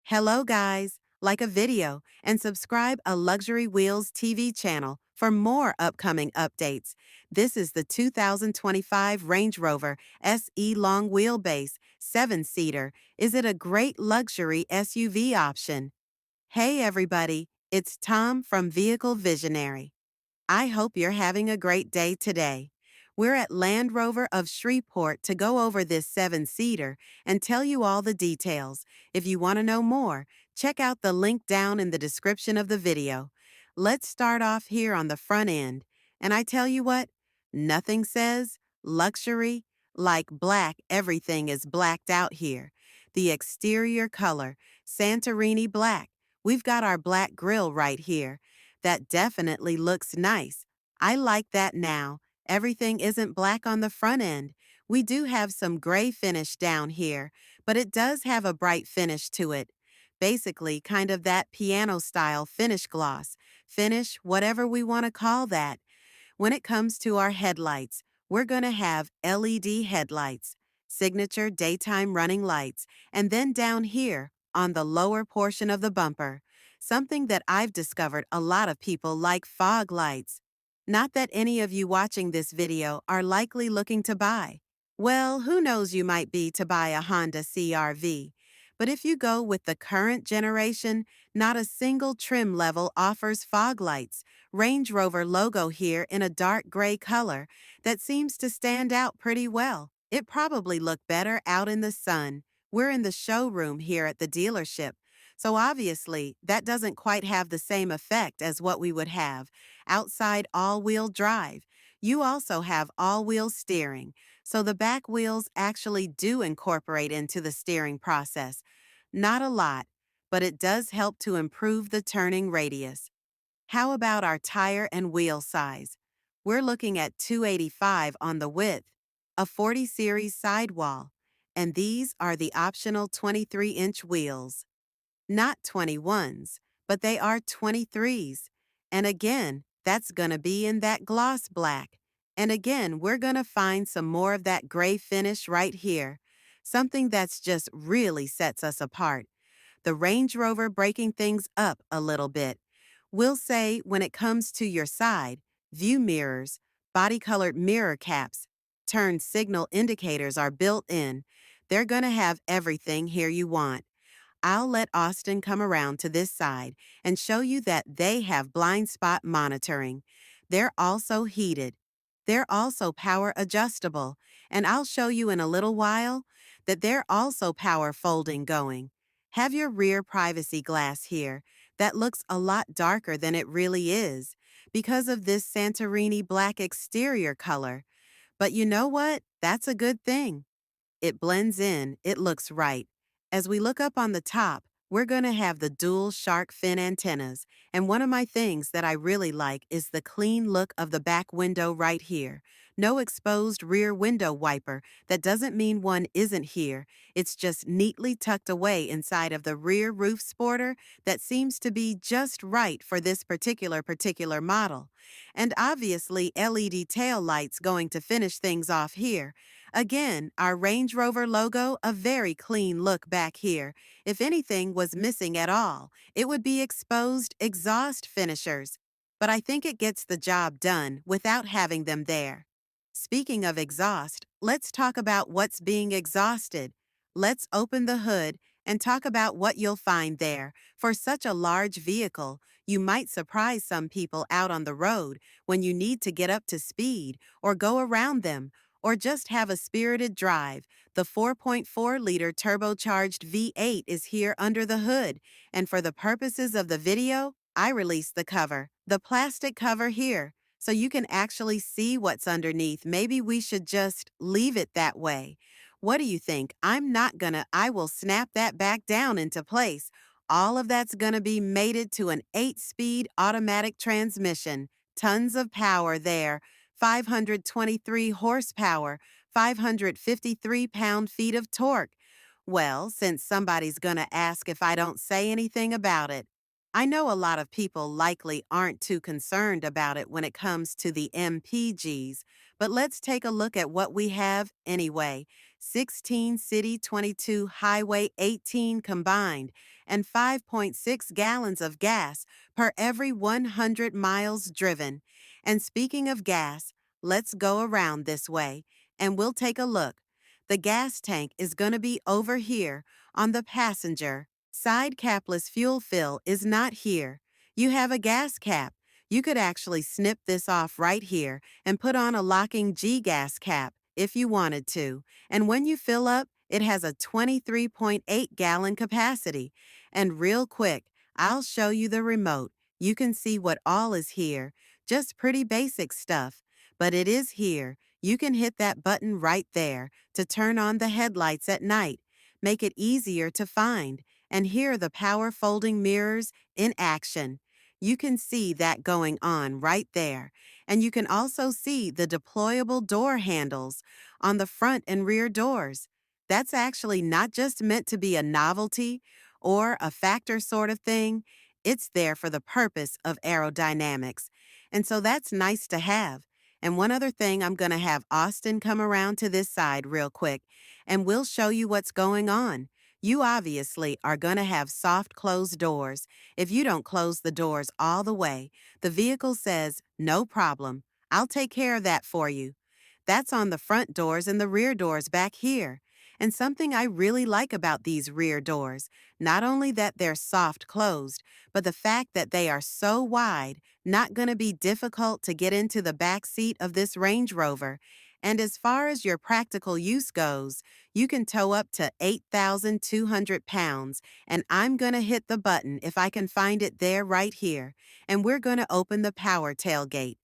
Hello guys, like a video and subscribe a Luxury Wheels TV channel for more upcoming updates. This is the 2025 Range Rover SE Long Wheelbase 7-seater. Is it a great luxury SUV option? Hey everybody, it's Tom from Vehicle Visionary. I hope you're having a great day today. We're at Land Rover of Shreveport to go over this 7-seater and tell you all the details. If you want to know more, check out the link down in the description of the video. Let's start off here on the front end. And I tell you what, nothing says luxury like black. Everything is blacked out here. The exterior color, Santorini black. We've got our black grille right here. That definitely looks nice. I like that now. Everything isn't black on the front end. We do have some gray finish down here, but it does have a bright finish to it. Basically, kind of that piano-style finish gloss. Finish, whatever we want to call that. When it comes to our headlights, we're going to have LED headlights, signature daytime running lights, and then down here, on the lower portion of the bumper, something that I've discovered a lot of people like fog lights. Not that any of you watching this video are likely looking to buy. Well, who knows, you might be to buy a Honda CR-V. But if you go with the current generation, not a single trim level offers fog lights. Range Rover logo here in a dark gray color that seems to stand out pretty well. It probably looked better out in the sun. We're in the showroom here at the dealership, so obviously that doesn't quite have the same effect as what we would have outside all-wheel drive. You also have all-wheel steering, so the back wheels actually do incorporate into the steering process. Not a lot, but it does help to improve the turning radius. How about our tire and wheel size? We're looking at 285 on the width, a 40 series sidewall, and these are the optional 23-inch wheels. Not 21s, but they are 23s. And again, that's gonna be in that gloss black. And again, we're gonna find some more of that gray finish right here, something that's just really sets us apart. The Range Rover breaking things up a little bit. We'll say when it comes to your side, view mirrors, body-colored mirror caps, turn signal indicators are built in. They're going to have everything here you want. I'll let Austin come around to this side and show you that they have blind spot monitoring. They're also heated. They're also power adjustable, and I'll show you in a little while that they're also power folding going. Have your rear privacy glass here. That looks a lot darker than it really is because of this Santorini black exterior color. But you know what? That's a good thing. It blends in, it looks right. As we look up on the top, we're going to have the dual shark fin antennas, and one of my things that I really like is the clean look of the back window right here. No exposed rear window wiper. That doesn't mean one isn't here. It's just neatly tucked away inside of the rear roof spoiler that seems to be just right for this particular model. And obviously LED tail lights going to finish things off here. Again, our Range Rover logo, a very clean look back here. If anything was missing at all, it would be exposed exhaust finishers. But I think it gets the job done without having them there. Speaking of exhaust, let's talk about what's being exhausted. Let's open the hood and talk about what you'll find there. For such a large vehicle, you might surprise some people out on the road when you need to get up to speed or go around them, or just have a spirited drive. The 4.4-liter turbocharged V8 is here under the hood, and for the purposes of the video, I released the cover, the plastic cover here, so you can actually see what's underneath. Maybe we should just leave it that way. What do you think? I will snap that back down into place. All of that's gonna be mated to an 8-speed automatic transmission. Tons of power there. 523 horsepower, 553 pound-feet of torque. Well, since somebody's gonna ask if I don't say anything about it, I know a lot of people likely aren't too concerned about it when it comes to the MPGs, but let's take a look at what we have anyway. 16 city, 22 highway, 18 combined, and 5.6 gallons of gas per every 100 miles driven. And speaking of gas, let's go around this way and we'll take a look. The gas tank is going to be over here on the passenger side. Capless fuel fill is not here. You have a gas cap. You could actually snip this off right here and put on a locking G-gas cap if you wanted to. And when you fill up, it has a 23.8-gallon capacity. And real quick, I'll show you the remote. You can see what all is here. Just pretty basic stuff. But it is here. You can hit that button right there to turn on the headlights at night. Make it easier to find. And here are the power folding mirrors in action. You can see that going on right there. And you can also see the deployable door handles on the front and rear doors. That's actually not just meant to be a novelty or a factor sort of thing. It's there for the purpose of aerodynamics. And so that's nice to have. And one other thing, I'm going to have Austin come around to this side real quick, and we'll show you what's going on. You obviously are going to have soft closed doors. If you don't close the doors all the way, the vehicle says, no problem. I'll take care of that for you. That's on the front doors and the rear doors back here. And something I really like about these rear doors, not only that they're soft closed, but the fact that they are so wide, not going to be difficult to get into the back seat of this Range Rover. And as far as your practical use goes, you can tow up to 8,200 pounds, and I'm going to hit the button if I can find it there right here, and we're going to open the power tailgate.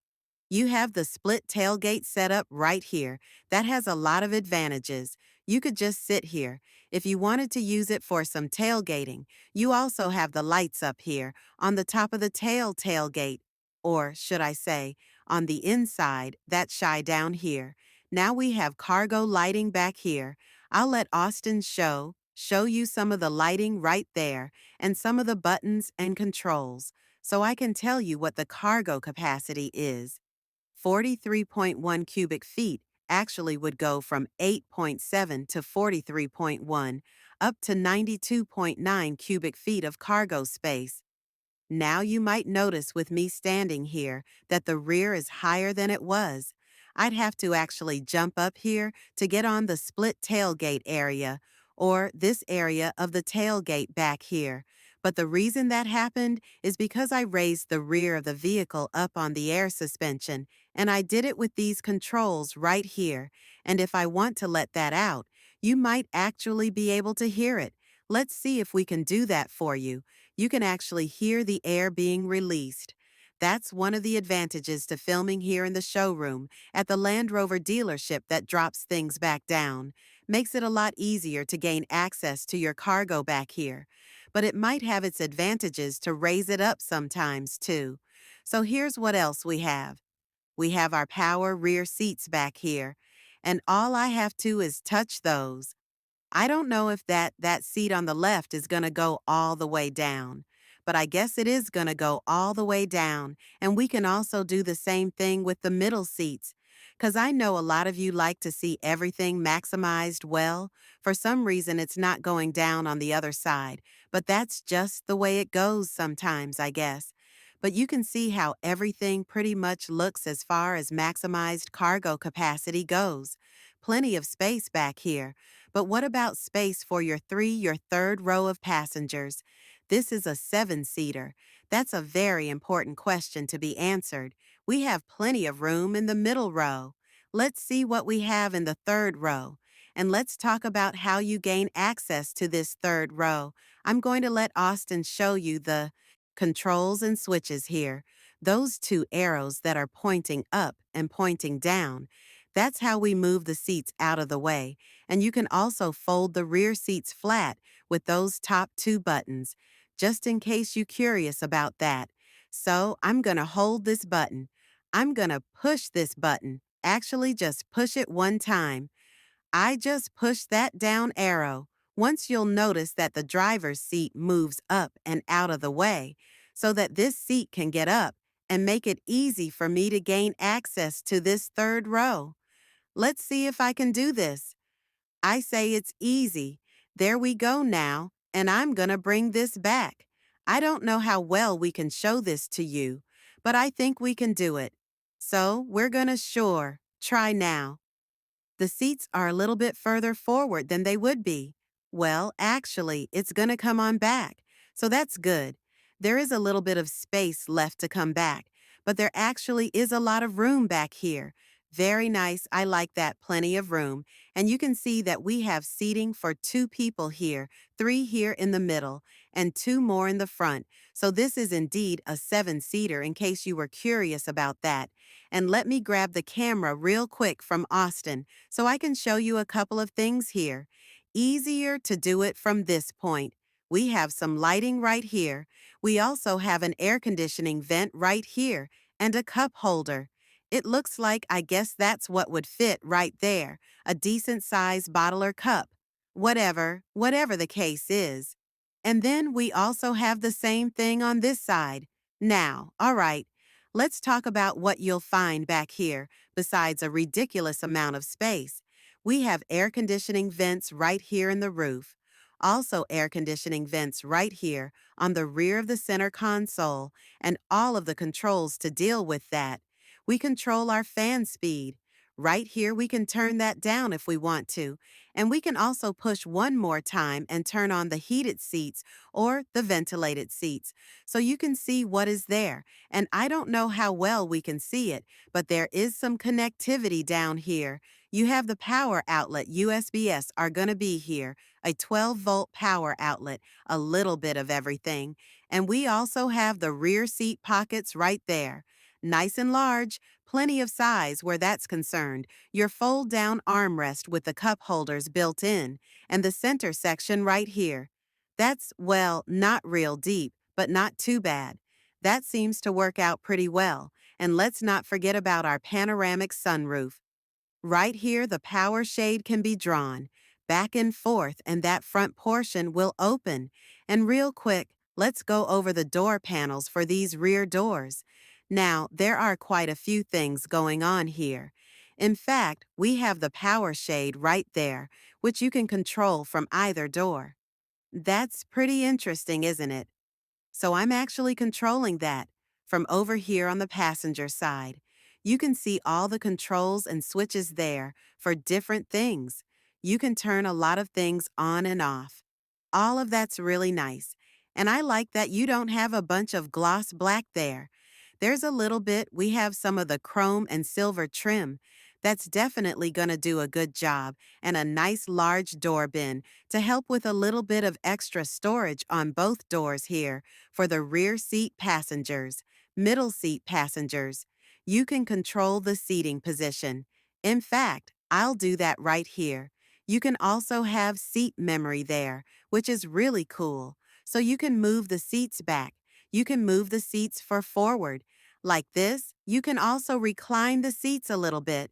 You have the split tailgate set up right here. That has a lot of advantages. You could just sit here. If you wanted to use it for some tailgating, you also have the lights up here on the top of the tailgate, or should I say, on the inside, that shy down here. Now we have cargo lighting back here. I'll let Austin show you some of the lighting right there and some of the buttons and controls, so I can tell you what the cargo capacity is. 43.1 cubic feet actually would go from 8.7 to 43.1, up to 92.9 cubic feet of cargo space. Now you might notice with me standing here that the rear is higher than it was. I'd have to actually jump up here to get on the split tailgate area, or this area of the tailgate back here. But the reason that happened is because I raised the rear of the vehicle up on the air suspension, and I did it with these controls right here. And if I want to let that out, you might actually be able to hear it. Let's see if we can do that for you. You can actually hear the air being released. That's one of the advantages to filming here in the showroom at the Land Rover dealership that drops things back down. Makes it a lot easier to gain access to your cargo back here. But it might have its advantages to raise it up sometimes too. So here's what else we have. We have our power rear seats back here, and all I have to is touch those. I don't know if that seat on the left is going to go all the way down, but I guess it is going to go all the way down, and we can also do the same thing with the middle seats. Because I know a lot of you like to see everything maximized well. For some reason, it's not going down on the other side, but that's just the way it goes sometimes, I guess. But you can see how everything pretty much looks as far as maximized cargo capacity goes. Plenty of space back here. But what about space for your third row of passengers? This is a 7-seater. That's a very important question to be answered. We have plenty of room in the middle row. Let's see what we have in the third row. And let's talk about how you gain access to this third row. I'm going to let Austin show you the controls and switches here. Those two arrows that are pointing up and pointing down. That's how we move the seats out of the way. And you can also fold the rear seats flat with those top two buttons, just in case you're curious about that. So I'm going to hold this button. I'm going to push this button. Actually, just push it one time. I just push that down arrow. Once you'll notice that the driver's seat moves up and out of the way so that this seat can get up and make it easy for me to gain access to this third row. Let's see if I can do this. I say it's easy. There we go now, and I'm gonna bring this back. I don't know how well we can show this to you, but I think we can do it. So we're gonna sure try now. The seats are a little bit further forward than they would be. Well, actually, it's going to come on back, so that's good. There is a little bit of space left to come back, but there actually is a lot of room back here. Very nice. I like that. Plenty of room. And you can see that we have seating for 2 people here, 3 here in the middle, and 2 more in the front. So this is indeed a 7-seater in case you were curious about that. And let me grab the camera real quick from Austin so I can show you a couple of things here. Easier to do it from this point. We have some lighting right here. We also have an air conditioning vent right here and a cup holder. It looks like I guess that's what would fit right there, a decent size bottle or cup. Whatever the case is. And then we also have the same thing on this side. Now, all right, let's talk about what you'll find back here besides a ridiculous amount of space. We have air conditioning vents right here in the roof. Also air conditioning vents right here on the rear of the center console and all of the controls to deal with that. We control our fan speed. Right here we can turn that down if we want to. And we can also push one more time and turn on the heated seats or the ventilated seats so you can see what is there. And I don't know how well we can see it, but there is some connectivity down here. You have the power outlet, USB-S, are going to be here, a 12-volt power outlet, a little bit of everything. And we also have the rear seat pockets right there. Nice and large, plenty of size where that's concerned. Your fold-down armrest with the cup holders built in, and the center section right here. That's, well, not real deep, but not too bad. That seems to work out pretty well. And let's not forget about our panoramic sunroof. Right here, the power shade can be drawn back and forth, and that front portion will open. And real quick, let's go over the door panels for these rear doors. Now, there are quite a few things going on here. In fact, we have the power shade right there, which you can control from either door. That's pretty interesting, isn't it? So I'm actually controlling that from over here on the passenger side. You can see all the controls and switches there for different things. You can turn a lot of things on and off. All of that's really nice. And I like that you don't have a bunch of gloss black there. There's a little bit, we have some of the chrome and silver trim. That's definitely going to do a good job, and a nice large door bin to help with a little bit of extra storage on both doors here for the rear seat passengers, middle seat passengers. You can control the seating position. In fact, I'll do that right here. You can also have seat memory there, which is really cool. So you can move the seats back. You can move the seats for forward. Like this, you can also recline the seats a little bit.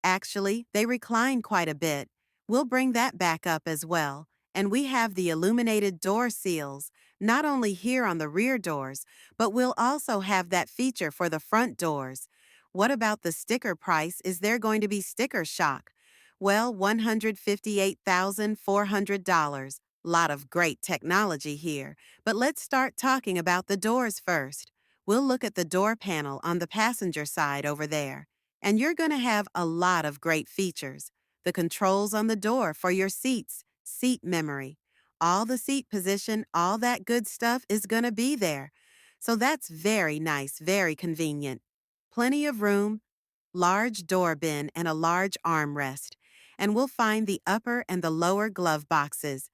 Actually, they recline quite a bit. We'll bring that back up as well. And we have the illuminated door seals, not only here on the rear doors, but we'll also have that feature for the front doors. What about the sticker price? Is there going to be sticker shock? Well, $158,400. Lot of great technology here. But let's start talking about the doors first. We'll look at the door panel on the passenger side over there. And you're going to have a lot of great features. The controls on the door for your seats, seat memory, all the seat position, all that good stuff is going to be there. So that's very nice, very convenient. Plenty of room, large door bin, and a large armrest. And we'll find the upper and the lower glove boxes.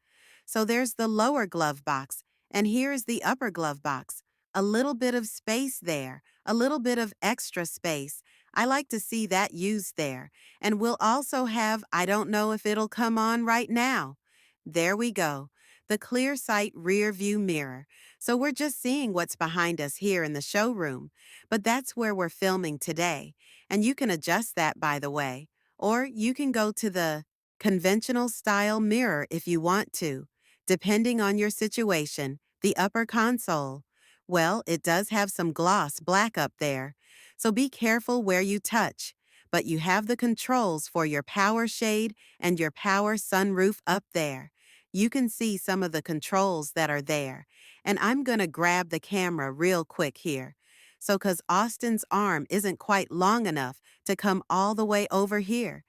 So there's the lower glove box, and here's the upper glove box. A little bit of space there, a little bit of extra space. I like to see that used there. And we'll also have, I don't know if it'll come on right now. There we go. The clear sight rear view mirror. So we're just seeing what's behind us here in the showroom. But that's where we're filming today. And you can adjust that, by the way. Or you can go to the conventional style mirror if you want to, depending on your situation. The upper console. Well, it does have some gloss black up there. So be careful where you touch. but you have the controls for your power shade and your power sunroof up there. You can see some of the controls that are there. And I'm going to grab the camera real quick here. So, because Austin's arm isn't quite long enough to come all the way over here.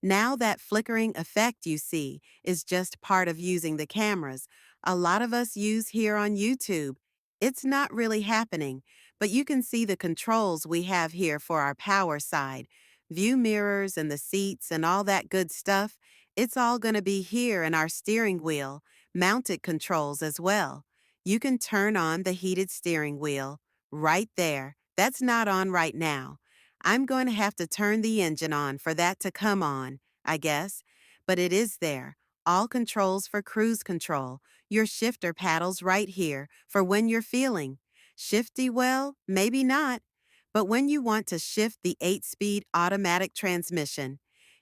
Now that flickering effect you see is just part of using the cameras a lot of us use here on YouTube. It's not really happening, but you can see the controls we have here for our power side. View mirrors and the seats and all that good stuff. It's all going to be here in our steering wheel, mounted controls as well. You can turn on the heated steering wheel right there. That's not on right now. I'm going to have to turn the engine on for that to come on, I guess. But it is there. All controls for cruise control. Your shifter paddles right here for when you're feeling shifty, well, maybe not. But when you want to shift the 8-speed automatic transmission,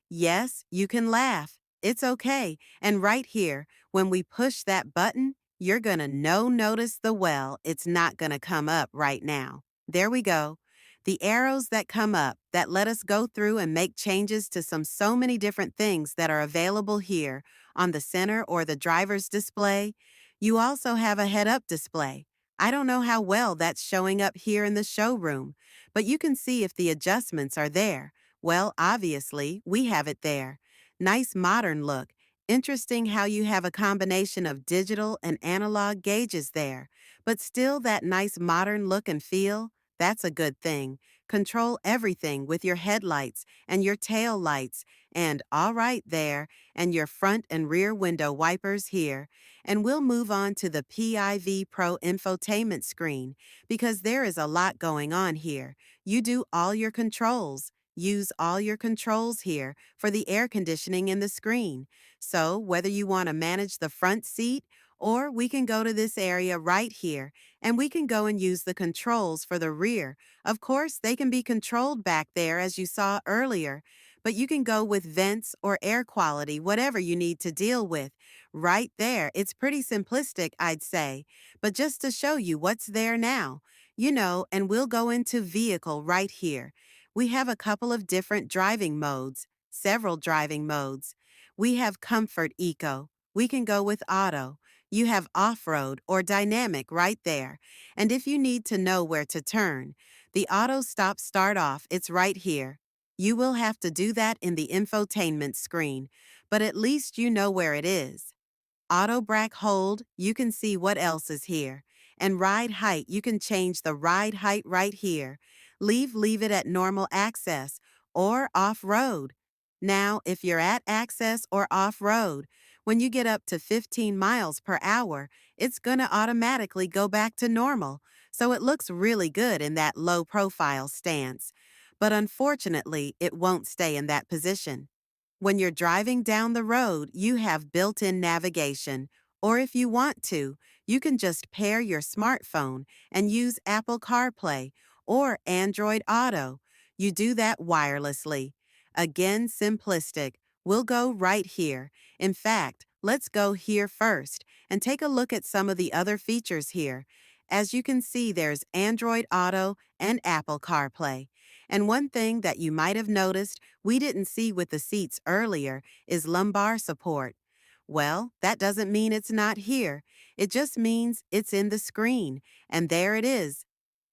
yes, you can laugh. It's okay. And right here, when we push that button, you're gonna notice the well. It's not gonna come up right now. There we go. The arrows that come up that let us go through and make changes to so many different things that are available here on the center or the driver's display. You also have a head-up display. I don't know how well that's showing up here in the showroom, but you can see if the adjustments are there. Well, obviously, we have it there. Nice modern look. Interesting how you have a combination of digital and analog gauges there, but still that nice modern look and feel. That's a good thing. Control everything with your headlights and your tail lights, and all right there, and your front and rear window wipers here. And we'll move on to the PIV Pro infotainment screen because there is a lot going on here. You do all your controls. Use all your controls here for the air conditioning in the screen. So, whether you want to manage the front seat, or we can go to this area right here and we can go and use the controls for the rear. Of course, they can be controlled back there as you saw earlier, but you can go with vents or air quality, whatever you need to deal with. Right there, it's pretty simplistic, I'd say, but just to show you what's there now. And we'll go into vehicle right here. We have a couple of different driving modes, several driving modes. We have Comfort Eco. We can go with Auto. You have Off-Road or Dynamic right there. And if you need to know where to turn, the Auto Stop Start Off, it's right here. You will have to do that in the infotainment screen, but at least you know where it is. Auto Brack Hold, you can see what else is here. And Ride Height, you can change the ride height right here. Leave it at normal access or off-road. Now, if you're at access or off-road, when you get up to 15 miles per hour, it's gonna automatically go back to normal. So it looks really good in that low profile stance. But unfortunately, it won't stay in that position. When you're driving down the road, you have built-in navigation, or if you want to, you can just pair your smartphone and use Apple CarPlay or Android Auto. You do that wirelessly. Again, simplistic. We'll go right here. In fact, let's go here first and take a look at some of the other features here. As you can see, there's Android Auto and Apple CarPlay. And one thing that you might have noticed we didn't see with the seats earlier is lumbar support. Well, that doesn't mean it's not here. It just means it's in the screen. And there it is.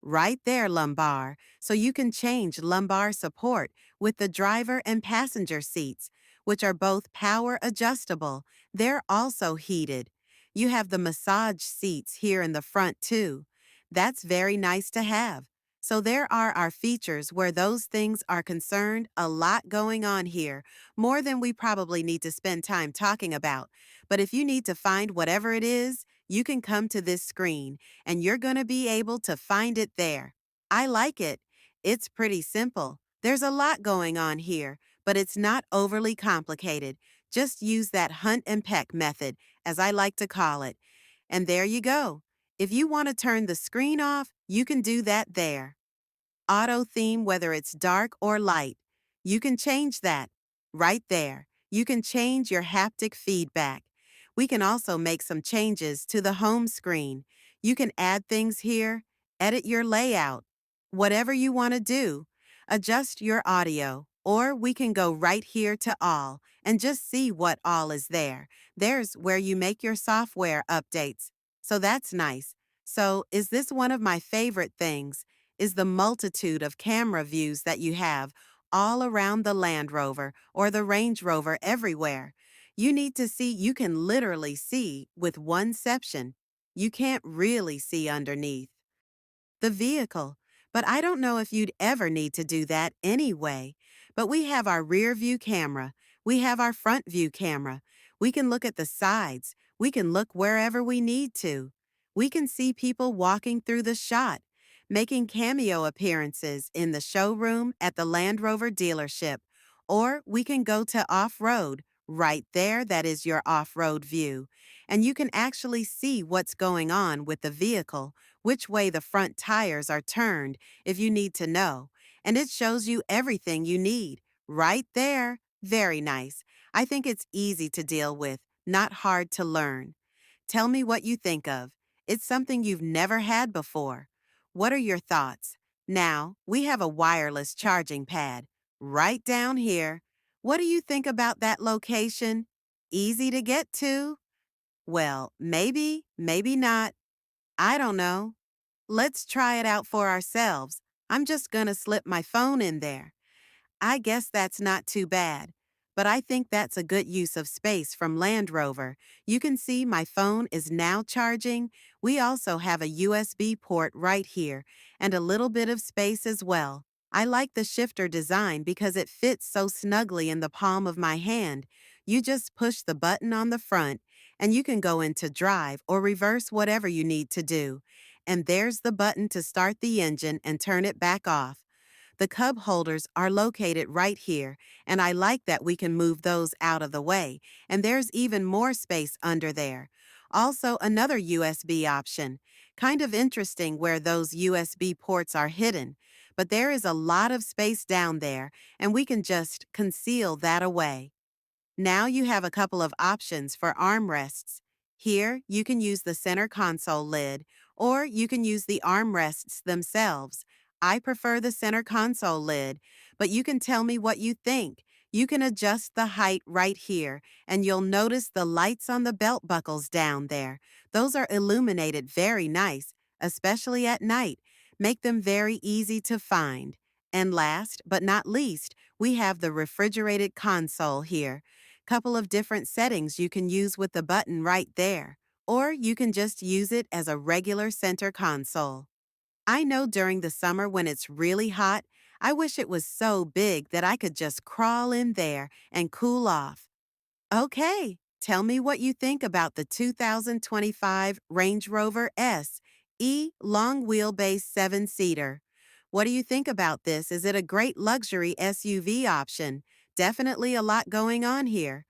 Right there, lumbar. So you can change lumbar support with the driver and passenger seats, which are both power adjustable. They're also heated. You have the massage seats here in the front too. That's very nice to have. So there are our features where those things are concerned, a lot going on here, more than we probably need to spend time talking about. But if you need to find whatever it is, you can come to this screen and you're going to be able to find it there. I like it. It's pretty simple. There's a lot going on here, but it's not overly complicated. Just use that hunt and peck method, as I like to call it. And there you go. If you want to turn the screen off, you can do that there. Auto theme, whether it's dark or light, you can change that right there. You can change your haptic feedback. We can also make some changes to the home screen. You can add things here, edit your layout, whatever you want to do. Adjust your audio Or we can go right here to All and just see what all is there. There's where you make your software updates. So that's nice. So, is this one of my favorite things? Is the multitude of camera views that you have all around the Land Rover or the Range Rover everywhere. You need to see, you can literally see with one section. You can't really see underneath the vehicle. But I don't know if you'd ever need to do that anyway. But we have our rear view camera. We have our front view camera. We can look at the sides. We can look wherever we need to. We can see people walking through the shot, making cameo appearances in the showroom at the Land Rover dealership. Or we can go to off-road. Right there, that is your off-road view. And you can actually see what's going on with the vehicle, which way the front tires are turned if you need to know, and it shows you everything you need right there. Very nice. I think it's easy to deal with, not hard to learn. Tell me what you think of. It's something you've never had before. What are your thoughts? Now, we have a wireless charging pad right down here. What do you think about that location? Easy to get to? Well, maybe, maybe not. I don't know. Let's try it out for ourselves. I'm just gonna slip my phone in there. I guess that's not too bad. But I think that's a good use of space from Land Rover. You can see my phone is now charging. We also have a USB port right here and a little bit of space as well. I like the shifter design because it fits so snugly in the palm of my hand. You just push the button on the front and you can go into drive or reverse whatever you need to do. And there's the button to start the engine and turn it back off. The cub holders are located right here, and I like that we can move those out of the way, and there's even more space under there. Also, another USB option. Kind of interesting where those USB ports are hidden, but there is a lot of space down there, and we can just conceal that away. Now you have a couple of options for armrests. Here, you can use the center console lid, or you can use the armrests themselves. I prefer the center console lid, but you can tell me what you think. You can adjust the height right here, and you'll notice the lights on the belt buckles down there. Those are illuminated very nice, especially at night. Make them very easy to find. And last but not least, we have the refrigerated console here. Couple of different settings you can use with the button right there, or you can just use it as a regular center console. I know during the summer when it's really hot, I wish it was so big that I could just crawl in there and cool off. Okay, tell me what you think about the 2025 Range Rover S E long wheelbase 7-seater. What do you think about this? Is it a great luxury SUV option? Definitely a lot going on here.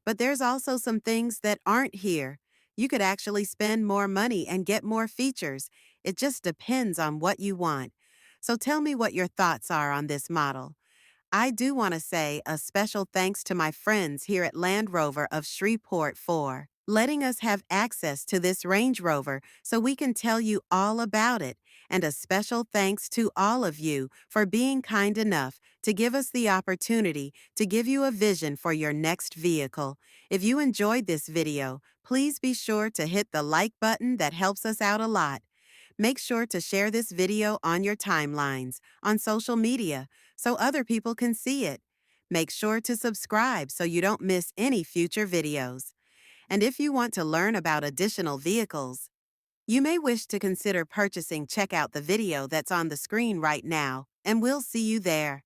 But there's also some things that aren't here. You could actually spend more money and get more features. It just depends on what you want. So tell me what your thoughts are on this model. I do want to say a special thanks to my friends here at Land Rover of Shreveport for letting us have access to this Range Rover so we can tell you all about it. And a special thanks to all of you for being kind enough to give us the opportunity to give you a vision for your next vehicle. If you enjoyed this video, please be sure to hit the like button that helps us out a lot. Make sure to share this video on your timelines, on social media, so other people can see it. Make sure to subscribe so you don't miss any future videos. And if you want to learn about additional vehicles, you may wish to consider purchasing. Check out the video that's on the screen right now, and we'll see you there.